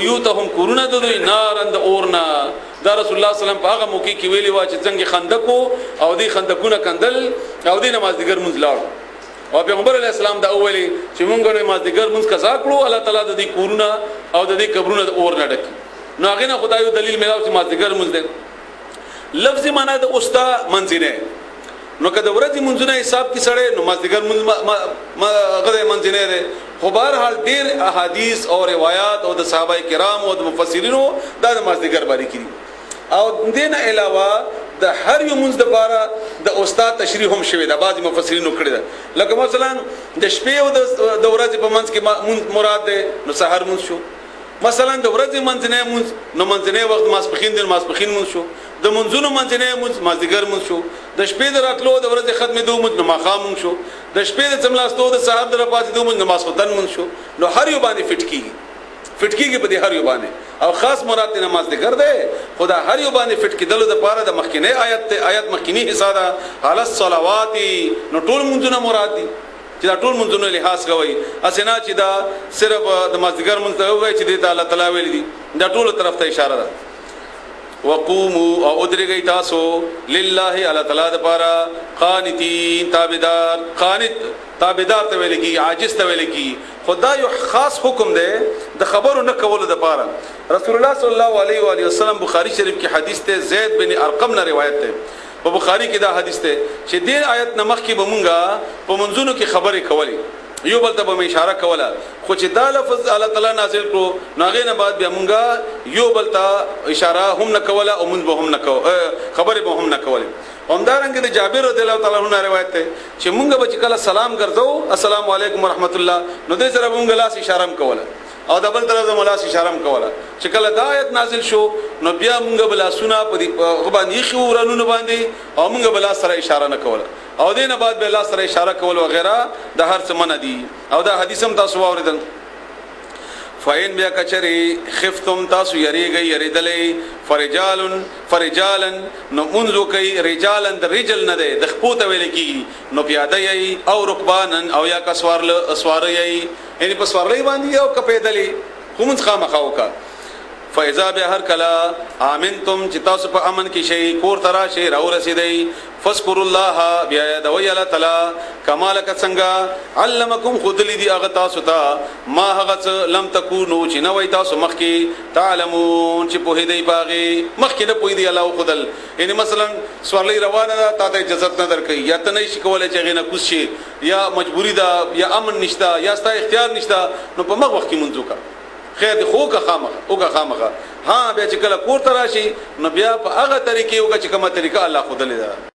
یوتهم کورونه د دوی نارند اورنا دا رسول الله صلی الله علیه وسلم په هغه موقع کې ویلی وا چې څنګه خندقو او دی خندقونه کندل او دی نماز دیګر مونږ لاړو او پیغمبر علیه السلام دا اولی چې مونږ نماز دیګر مونږ قضا کړو الله تعالی د دې کورونه او د دې قبرونه د اور نه ډکي نو هغه نه خدایو دلیل ملاو چې نماز دیګر مونږ دې لفظي معنا د اوستا منځنه نو کله ورځي منځونه حساب کې سره نماز دیګر مونږ هغه منځنه ده خو بهر حال ډیر احادیث او روایت او د صحابه کرام او د مفسرینو دا نماز دیګر باندې کړي او دین علاوه د هر یو منځ د لپاره د استاد تشریح هم شوی دا بعضی مفسرینو کړی ده لکه مثلا د شپې او د ورځې په منځ کې مراد ده نو سحر منځ شو مثلا د ورځې منځنه منځ نو منځنه وخت ماسپخین د ماسپخین منځ شو د منځونو منځنه منځ مازدیګر منځ شو د شپې د راتلو د ورځې ختمې دوه منځ نو ماخام منځ شو د شپې د څملاستو د سحر د راپاتې دوه منځ نو ماسختن منځ شو نو هر یو باندې فټ کیږي په دې هر یو باندې او خاص مراد د نماز ذکر ده خدا هر یو باندې فټ کیدل د پاره د مخکینه آیت مخکینی حصہ ده حال الصلوات نو ټول منځونه مراد دي چې دا ټول منځونه لحاظ کوي اسنه چې دا صرف د مازدیګر منځ وای چې د الله تعالی ویل دي دا ټول طرف ته اشاره ده وقوموا او ادرګی تاسو لله الله تعالی د پاره قانتین تابعدار قانت تابعدار ته ویل کی عاجز ته ویل کی خدا یو خاص حکم ده د خبرو نه کول د پاره رسول الله صلی الله علیه و آله وسلم بخاری شریف کی حدیث ته زید بن ارقم نے روایت ده په بخاری کې دا حدیث ته چې دې آیت نمخ کې بمونګه په منځونو کې خبرې کولې یو بل ته به اشاره کوله خو چې دا لفظ الله تعالی نازل کړو ناغې نه بعد بیا مونږه یو بل ته اشاره هم نه کوله او مونږ به هم نه کوو خبرې به هم نه کولې همدارنګه د جابر رضی الله تعالی عنہ روایت ده چې مونږ به کله سلام ګرځو السلام علیکم ورحمت الله نو دې سره مونږ لاس اشاره کوله او د بل طرف زموږ لاس اشاره کوله چې کله دا آیت نازل شو نو بیا مونږ بلا سنا په دې باندې خو ورانونه باندې او مونږ بلا سره اشاره نه کوله او دینه بعد به الله سره اشاره کول او غیره د هر څه من دي او دا حدیث هم تاسو اوریدل فاین بیا کچری خفتم تاسو یریدلې فرجالن نو منذ کوي رجالن د رجل نه ده د خپوته ویل کی نو پیاده یی او رکبانن او یا اسوار یی یعنی په سوارلې باندې او کپیدلې کوم خامخاو کا فاذا به هر کلا امنتم چې تاسو په امن کې شي کور ترا شي راو رسیدای فذكر الله بیا د وی الله تعالی کمالک څنګه علمکم خذلی دی هغه تاسو ته ما هغه لم تکونو چې نو تاسو مخکې تعلمون چې په هدی باغی مخکې نه پوی دی الله خدل یعنی مثلا سوالې روانه ده ته اجازه نه درکې یا ته نه شي کولای چې غینه کوس شي یا مجبوری ده یا امن نشته یا ستا اختیار نشته نو په مغ وخت کې منځو کا خیر دی خو کا خامخه ها بیا چې کله کور تراشي نو بیا په هغه طریقې وګه چې کومه طریقه الله خدل ده